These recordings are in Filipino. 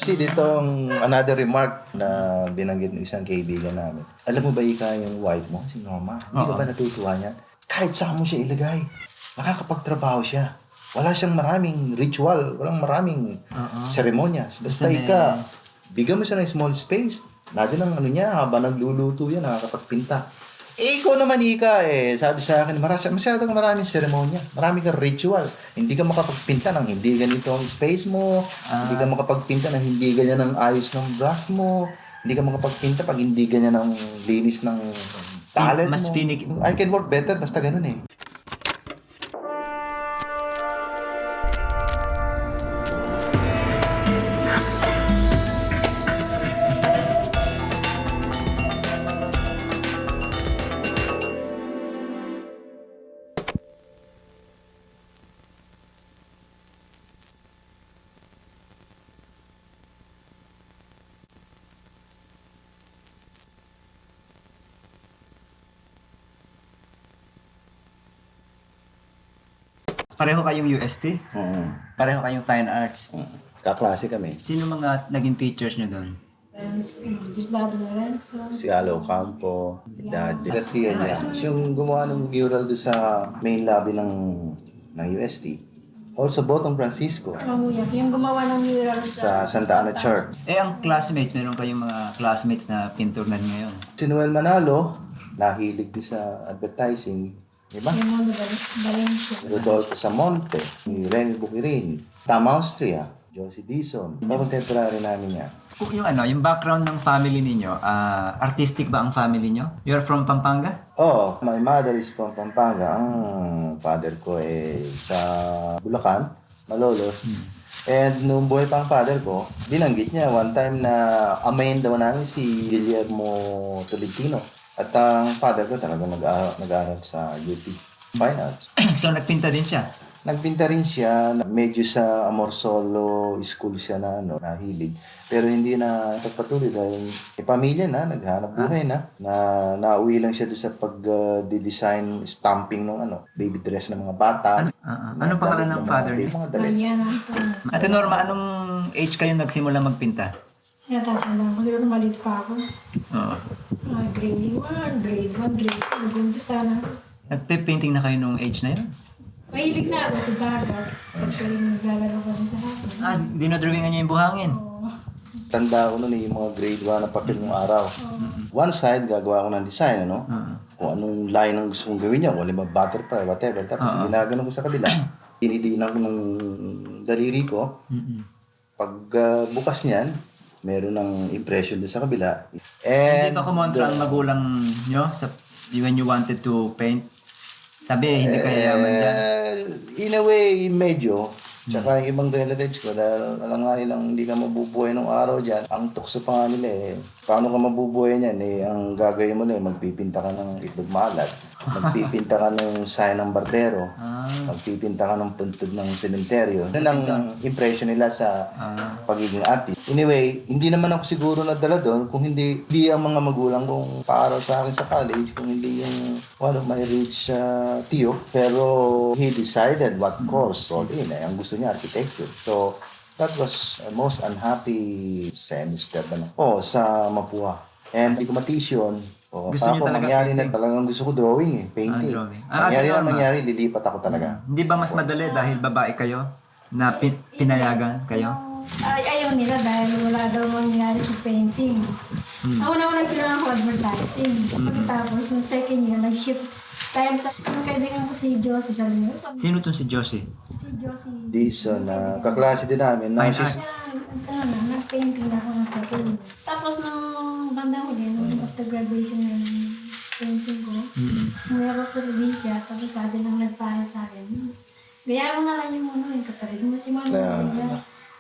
proceed itong another remark na binanggit ng isang kaibigan namin. Alam mo ba yung wife mo, si Norma? Hindi ka ba natutuwa niyan? Kahit saan mo siya ilagay, nakakapagtrabaho siya. Wala siyang maraming ritual, walang maraming ceremonias. Basta bigyan mo siya ng small space. Nandiyan ang niya, habang nagluluto yan, nakakapagpinta. Ikaw naman, sabi sa akin, masyadong maraming seremonya, maraming kang ritual. Hindi ka makapagpinta ng hindi ganito ang space mo, hindi ka makapagpinta ng hindi ganyan ang ayos ng brush mo, hindi ka makapagpinta pag hindi ganyan ang linis ng talent Mas mo. finicky. I can work better, basta ganun eh. Pareho kayong UST? Pareho kayong Fine Arts? Kaklase kami. Sino mga naging teachers nyo doon? Just Dado Lorenzo. Si Alo Campo, Daddy. Kasi yung gumawa ng mural doon sa main lobby ng UST. Also, Botong Francisco Mamuyak, yung gumawa ng mural sa Santa Ana Church. Ang classmates, meron kayong mga classmates na pintor na ngayon. Si Noel Manalo, nahilig din sa advertising. Diba? Yung mga Valencia. Rodolfo Samonte, si Remy Bukirin, Tam Austria, Josie Dizon. Mga contemporary namin yan. Yung background ng family ninyo, artistic ba ang family nyo? You're from Pampanga? Oh, my mother is from Pampanga. Ang father ko sa Bulacan, Malolos. And nung buhay pa ang father ko, binanggit niya one time na amayin daw namin si Guillermo Tolentino. At ang father ko talaga nag-aaral sa UP Fine Arts. So nagpinta din siya? Nagpinta rin siya, medyo sa Amorsolo school siya na nahilig. Pero hindi na pagpatuloy dahil pamilya na, naghanap buhay na nauwi lang siya doon sa pag-design, stamping ng baby dress ng mga bata. Anong pangalan ng father niya? Mga damit. Mariana Antonio. Ate Norma, anong age kayo nagsimula magpinta? Natatandaan ko siguro maliit pa ako. Oo. Grade 1, grade 1, grade 2. Nag-umpisa na. Nagpe-painting na kayo nung age na yun? Mahilig na ako sa dagat. Actually, naglalaro kami sa hapon. Dinodrawingan niya yung buhangin? Oo. Tanda ko noon yung mga grade 1 na papel ng araw. One side, gagawa ko ng design, kung anong line ang gusto kong gawin niya, kung lima butterfly, whatever. Tapos ginagano ko sa kabila. Dinidiinan ko ng daliri ko. Pag bukas niyan, meron ng impression doon sa kabila. Hindi ba kumontra ang magulang nyo when you wanted to paint? Sabi, hindi kaya yaman dyan. In a way, medyo. Tsaka yung ibang relatives ko, dahil alam nga nilang hindi ka mabubuhay ng araw dyan, ang tukso pa nga nila paano ka mabubuhay niyan ang gagawin mo magpipinta ka ng itlog maalat, magpipinta ka ng sign ng barbero, magpipinta ka ng puntod ng sementeryo. Yun ang impression nila sa pagiging artist. Anyway, hindi naman ako siguro nadala doon kung hindi ang mga magulang kong paaral sa akin sa college, kung hindi yung one of my rich tiyo. Pero he decided what course all in. Ang gusto niya, architecture. So, that was most unhappy semester sa Mapua. And hindi ko matiis yun. Gusto niyo talaga mangyari painting? na talagang gusto ko drawing painting. Drawing. Mangyari, lilipat ako talaga. Hindi ba mas madali dahil babae kayo na pinayagan kayo? Ayaw nila dahil wala daw mangyari sa painting. Ako naman ang kailangan ko advertising. Tapos, ng second year, nag-shift. Dahil sa kaibigan ko si Josie sa Lino. Sino tong si Josie? Si Josie. Dizon, kaklase din namin. Fine She's Nag-painting na ako ng second year. Tapos, nung banda ko din, after graduation ng painting ko, umuwi ako sa probinsya, tapos sabi nang nagpara sa akin, gaya mo na lang yung kapatid mo si Mama.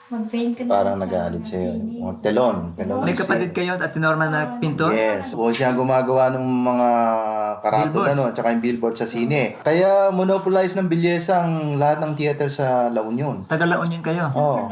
Mag-paint ka na parang nagalit sa'yo. Mga telon. May kapatid kayo at Norma na pintor? Yes. O siya ang gumagawa ng mga karatod, tsaka yung billboard sa sine. Kaya monopolize ng bilyesa ang lahat ng theater sa La Union. Taga-La Union kayo? Oo.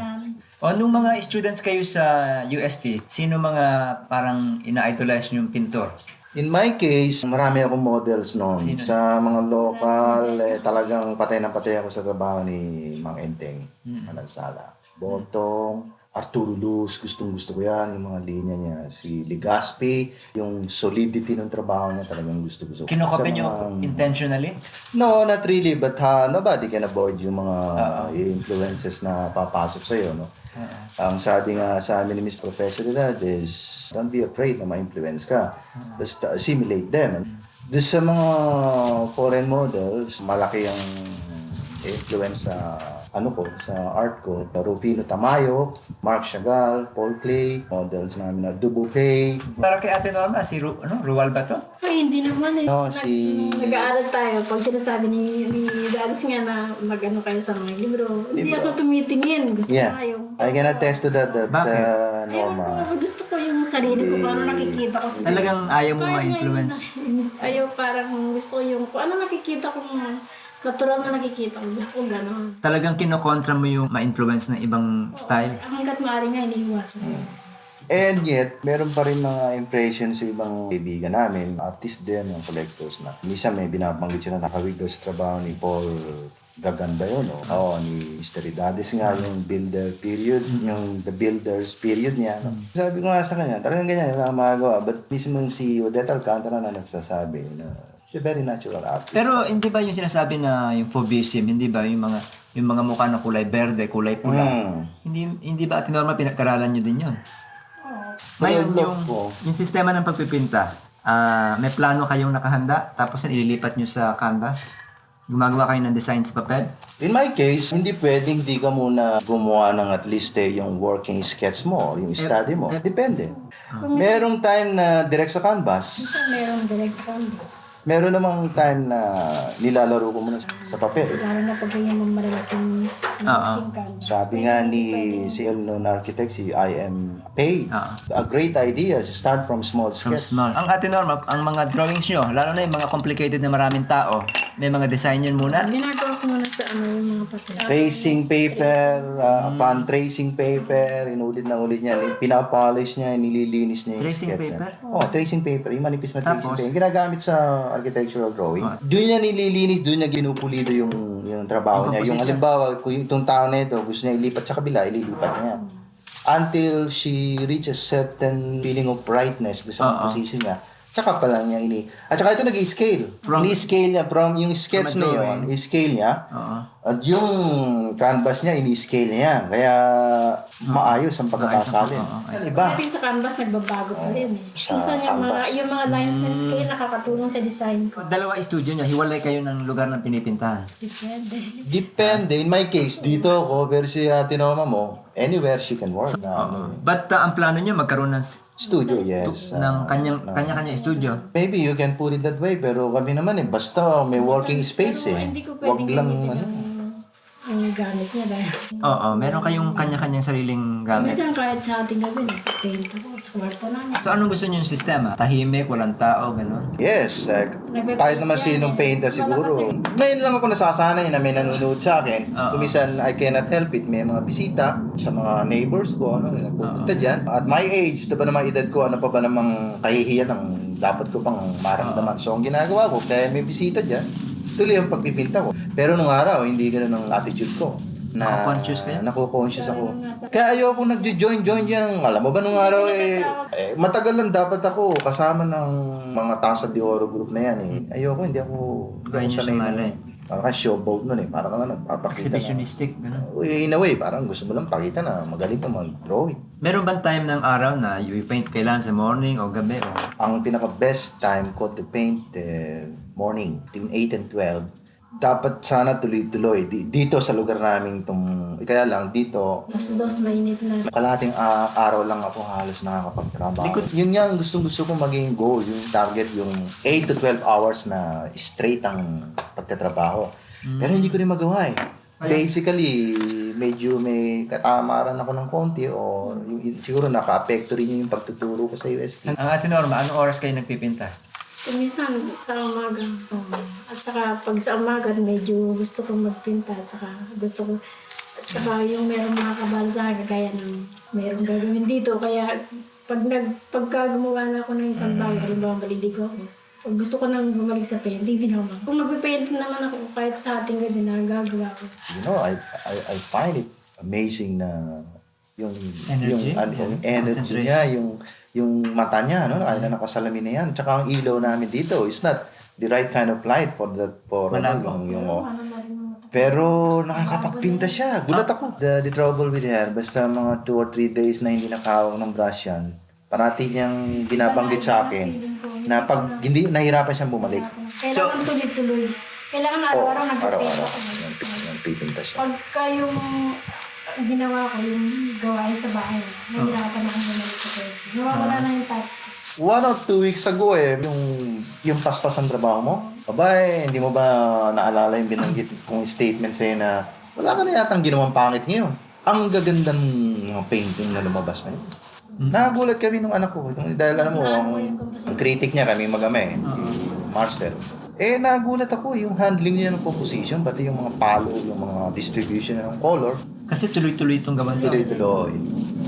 Nung mga students kayo sa UST, sino mga parang ina-idolize yung pintor? In my case, marami akong models noon. Sa mga local, talagang patay na patay ako sa trabaho ni Mang Enteng Manansala. Botong, Arturo Luz, gustong-gusto ko yan, yung mga linya niya. Si Legazpi, yung solidity ng trabaho niya talagang gusto-gusto ko. Kinokopya Sa nyo mga- intentionally? No, not really, but nobody can avoid yung mga influences na papasok sa'yo, no? Ang sabi nga sa amin ni Mr. Professor Edad is, don't be afraid na ma-influence ka. Basta assimilate them. Doon sa mga foreign models, malaki ang influence sa sa art ko. Rufino Tamayo, Marc Chagall, Paul Klee, models namin na Dubuffet. Para kay Ate Norma, si Rual ba to? Ay, hindi naman eh. No, si... Nag-aaral tayo. Pag sinasabi ni Dalis nga na mag-ano kayo sa mga libro, hindi ako tumitingin. Gusto ko nga yung... I can attest to that, Bakit? Norma. Ayaw ko, gusto ko yung sarili ko, kung ano nakikita ko sa Talagang ayaw mo ma-influence? Ayaw, parang gusto ko yung, kung ano nakikita ko, natural na nakikita ko, gusto ko gano'n. Talagang kinokontra mo yung ma-influence ng ibang style? Hanggat maaari nga, iniiwasan. And yet, meron pa rin mga impressions sa ibang kaibigan namin, artist din, yung collectors na. Minsan may binabanggit sila nakawigil sa trabaho ni Paul Gaganda yun, no? Oo, ni Mr. Idades nga, yung builder periods, yung the builders period niya. No? Sabi ko nga sa kanya, talagang ganyan, wala magawa. But mismo si Odette Alcantara na nagsasabi na she's a very natural artist. Pero hindi ba yung sinasabi na yung fauvism, hindi ba yung mga mukha na kulay berde, kulay pula? Hindi ba Ate Norma pinag-aralan nyo din yun? Ngayon, yung sistema ng pagpipinta, may plano kayong nakahanda, tapos ililipat nyo sa canvas? Gumagawa kayo ng design sa papel? In my case, hindi pwedeng di ka muna gumawa ng at least yung working sketch mo, yung study mo. Depende. Merong time na direct sa canvas. Minsan merong direct sa canvas. Meron namang time na nilalaro ko muna sa papel. Lalo na pag yung malalaking canvas. Sabi nga ni si known architect, si I.M. Pei, a great idea is start from small sketch. Small. Ang Ate Norma, ang mga drawings nyo, lalo na yung mga complicated na maraming tao, may mga design yun muna? Ginagawa ko muna sa yung mga papel. Tracing paper, upon tracing paper, inulit na ulit niya, pinapolish niya, nililinis niya yung Tracing sketch paper? niya. Oh, tracing paper, yung manipis na tracing Tapos? paper. Ginagamit sa architectural drawing. Doon niya nililinis, doon niya ginupulido yung trabaho niya. Yung halimbawa, kung itong tao na ito, gusto niya ilipat sa kabila, ililipat niya. Until she reaches certain feeling of brightness doon sa position niya. Tsaka pa lang niya At tsaka ito nag-i-scale. Ini-scale niya from yung sketch na yun, i-scale niya. At yung canvas niya, ini-scale niya. Kaya maayos ang pagkakasali. Iba. Pagdating sa canvas, nagbabago pa rin eh. Sa Minsan yung mga lines ng scale nakakatulong sa design ko. Dalawa studio niya, hiwalay kayo ng lugar ng pinipintahan. Depende. Depende. In my case, dito ako, pero si Ate Norma mo, anywhere she can work. But ang plano niyo magkaroon ng Studio, yes. ng kanya-kanya studio. Maybe you can put it that way, pero kami naman basta may working space eh. Hindi ko Wag pwedeng lang gamitin yung gamit niya dahil. Oo, meron kayong kanya-kanyang sariling gamit. Minsan kahit sa ating gabi, nagpapaint ako sa kwarto namin. So anong gusto niyo yung sistema? Tahimik, walang tao, gano'n? Yes, kahit naman sinong painter siguro. Ngayon lang ako nasasanay na may nanonood sa akin. Kumisan, I cannot help it. May mga bisita sa mga neighbors ko, nagpupunta dyan. At my age, ito ba naman edad ko, ano pa ba namang kahihiyan ang dapat ko pang maramdaman. So, ang ginagawa ko, dahil may bisita dyan, tuloy ang pagpipinta ko. Pero nung araw, hindi ganun ang attitude ko. Nako-conscious kayo? Nako-conscious ako. Kaya ayoko nagjo-join yan. Alam mo ba nung araw matagal lang dapat ako kasama ng mga Tasa de Oro group na yan eh. Ayoko, hindi ako sanay. Parang showboat nun eh. Parang nagpapakita Exhibitionistic, gano'n? In a way, parang gusto mo lang pakita na magaling ka mag-drawing. Meron bang time ng araw na you paint kailan sa morning o gabi? O? Ang pinaka-best time ko to paint morning, between 8 and 12. Dapat sana tuloy-tuloy. Dito sa lugar namin kaya lang dito, Mas dos mainit na. kalahating araw lang ako halos nakakapagtrabaho. Yun nga ang gustong-gusto ko maging goal, yung target, yung 8 to 12 hours na straight ang pagtatrabaho. Pero hindi ko rin magawa eh. Basically, medyo may katamaran ako ng konti o siguro naka-apekto rin yung pagtuturo ko sa UST. Ang Ate Norma, anong oras kayo nagpipinta? Minsan sa umaga. At saka pag sa umaga, medyo gusto kong magpinta. At saka yung merong mga kabal sa akin, kaya ng merong gagawin dito. Kaya pagka gumawa na ako ng isang bagay, halimbawa maliligo ako. Pag gusto ko nang bumalik sa painting, ginawa. Kung mag-painting naman ako, kahit sa ating gabi na gagawa ko. You know, I find it amazing na yung Energy? yung energy niya, yung mata niya, no? Kaya na nakasalamin na yan. Tsaka ang ilaw namin dito is not the right kind of light for Malabo. yung Ano na rin yung mata. pero nakakapagpinta siya. Gulat ako. The trouble with her, basta mga 2 or 3 days na hindi nakahawak ng brush yan, parati niyang binabanggit sa akin na pag hindi, nahirapan siyang bumalik. Kailangan tuloy-tuloy. Kailangan araw-araw nagpipinta Araw-araw. ko. Nagpipinta siya. Pagka yung ginawa ko, yung gawain sa bahay, nahirapan akong bumalik sa pwede. Nawawala na yung task ko. 1 or 2 weeks ago yung paspas ng trabaho mo, abay, hindi mo ba naalala yung binanggit kong statement sa'yo na wala ka na yatang ginawang pangit ngayon. Ang gaganda ng mga painting na lumabas na yun. Nagulat kami nung anak ko. Dahil alam mo, ang critic niya kami mag-ama Marcel. Nagulat ako yung handling niya ng composition, pati yung mga palo, yung mga distribution ng color. Kasi tuloy-tuloy itong gawan to. Tuloy-tuloy.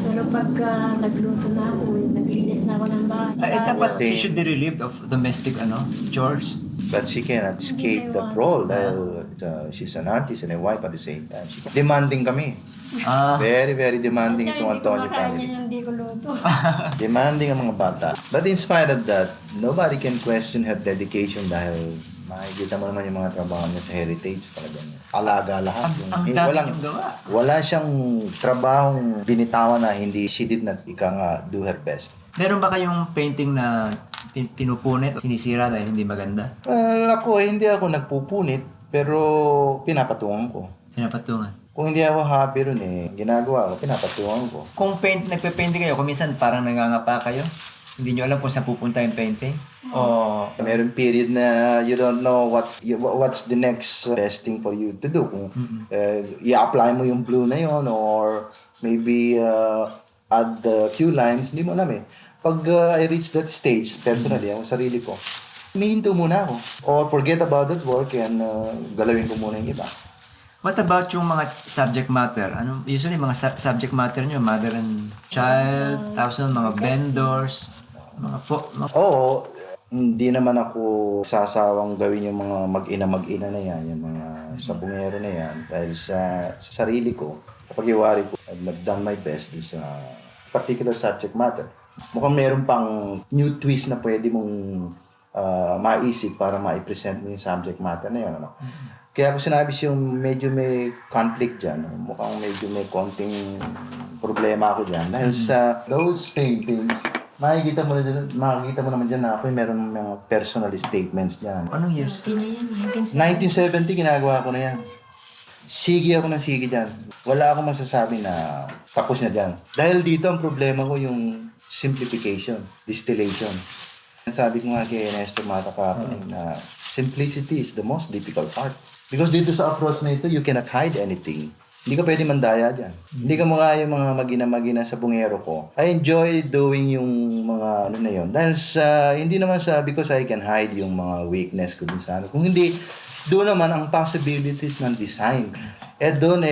Pero pagka nagluto na ako, naglinis na ako ng bahay. Dapat she should be relieved of domestic chores. But she cannot escape that role dahil she's an artist and a wife at the same time. Demanding kami. Very, very demanding itong Antonio family. Hindi ko luto. Demanding ang mga bata. But in spite of that, nobody can question her dedication dahil makikita mo naman yung mga trabaho niya sa heritage talagang alaga lahat. Ang dami yung gawa. Wala siyang trabahong binitawan na hindi she did not do her best. Meron ba kayong painting na pinupunit o sinisira dahil hindi maganda? Well, hindi ako nagpupunit pero pinapatungan ko. Pinapatungan. Kung hindi ako happy ron ginagawa ko, pinapatungan ko. Kung nagpe-painting kayo, kung minsan parang nangangapa kayo, hindi nyo alam kung saan pupunta yung painting. Meron period na you don't know what's the next best thing for you to do. Kung i-apply mo yung blue na yon or maybe add a few lines, hindi mo alam Pag I reach that stage, personally, ang sarili ko, humihinto muna ako. Or forget about that work and galawin ko muna yung iba. What about yung mga subject matter? Usually mga subject matter nyo, mother and child, tapos mga vendors, Oo, hindi naman ako sasawang gawin yung mga mag-ina na yan, yung mga sabungero na yan. Dahil sa sarili ko, kapag iwari ko, I've done my best dun sa particular subject matter. Mukhang meron pang new twist na pwede mong maisip para ma-present mo yung subject matter na yun. Kaya ako sinabi yung medyo may conflict dyan. Mukhang medyo may konting problema ako dyan. Dahil sa those paintings, makikita mo naman dyan na ako meron mga personal statements dyan. Anong years? 1970, ginagawa ko na yan. Sige ako ng sige dyan. Wala akong masasabi na tapos na dyan. Dahil dito ang problema ko yung simplification, distillation. Sabi ko nga kay Nestor Mata na simplicity is the most difficult part. Because dito sa approach na ito, you cannot hide anything. Hindi ka pwede mandaya dyan. Hindi ka mukha yung mga magina sa bungero ko. I enjoy doing yung mga na yun. Dahil hindi naman because I can hide yung mga weakness ko din sa Kung hindi, doon naman ang possibilities ng design. Doon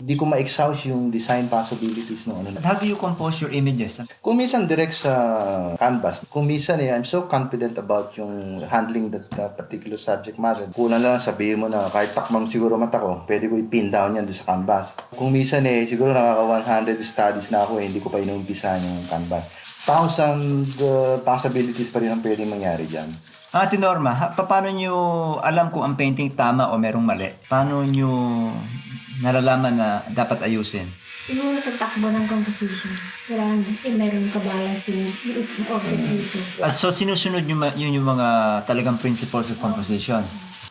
di ko ma-exhaust yung design possibilities no. How do you compose your images? Kung minsan direct sa canvas, kung minsan I'm so confident about yung handling that particular subject matter. Kuna lang sabihin mo na kahit takmang siguro mata ko, pwede ko i-pin down yan doon sa canvas. Kung minsan siguro nakaka 100 studies na ako hindi ko pa inumpisahan yung canvas. 1,000 possibilities pa rin ang pwedeng mangyari dyan. Ate Norma, paano nyo alam kung ang painting tama o merong mali? Paano nyo nalalaman na dapat ayusin? Siguro sa takbo ng composition. Kailangan meron ka-balance yung isang object dito. At so sinusunod yun yung mga talagang principles of composition?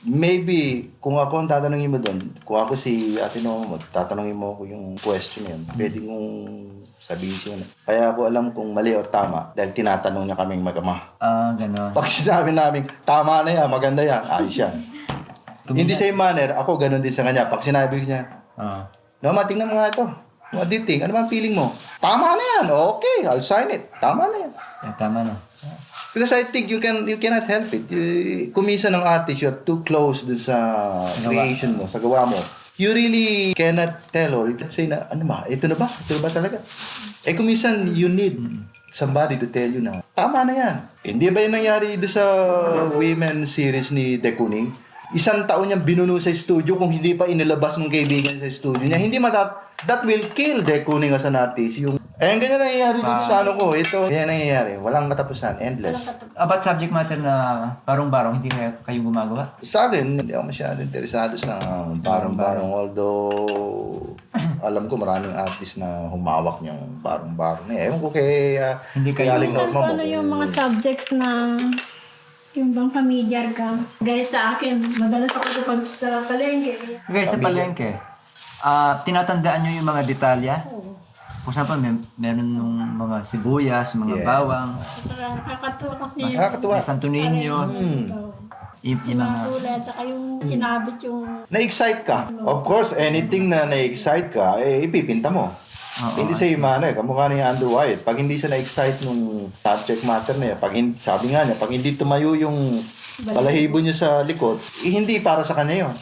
Maybe, kung ako ang tatanungin mo doon, kung ako si Ate Norma, tatanungin mo ako yung question yun, pwede kong sabihin siya. Kaya ako alam kung mali or tama dahil tinatanong niya kaming mag-ama. Gano'n. Pag sinabi namin, tama na yan, maganda yan, ayos yan. Hindi same manner, ako ganun din sa kanya. Pag sinabi niya, Norma, tingnan mo nga ito. What do you think? Ano bang feeling mo? Tama na yan. Okay, I'll sign it. Tama na yan. Tama na. Because I think you cannot help it. Kung minsan ng artist, you're too close dun sa creation mo, sa gawa mo. You really cannot tell or let's say na, ano ba? Ito na ba? Ito na ba talaga? Kung minsan, you need somebody to tell you na, tama na yan. Hindi ba yung nangyari doon sa women series ni De Kooning? 1 taon niyang binuno sa studio kung hindi pa inilabas ng kaibigan sa studio niya. that will kill the kuning as an artist. Yung, ganyan nangyayari dito sa ano ko. Ito, ganyan nangyayari. Walang katapusan. Endless. About subject matter na barong-barong, hindi kayo gumagawa? Sa akin, hindi ako masyado interesado sa barong-barong. Although, alam ko maraming artist na humawak niyang barong-barong na. Ewan ko kay Hindi kayo- Aling Minsan Norma po ano yung mga subjects na yung bang familiar ka. Guys, sa akin, madalas ako sa palengke. Guys, sa palengke, tinatandaan nyo yung mga detalya? Kung saan pa, meron yung mga sibuyas, mga Yes. bawang, Nakakatuwa kasi Nakakatuwa. may Santo Niño, yung yung mga mga... kulay at saka yung sinabit yung Na-excite ka. Of course, anything na na-excite ka, ipipinta mo. Hindi sa imano kamukha ni Andrew White. Pag hindi siya na-excite nung subject matter na yan, sabi nga niya, pag hindi tumayo yung balahibo niya sa likod, hindi para sa kanya yun.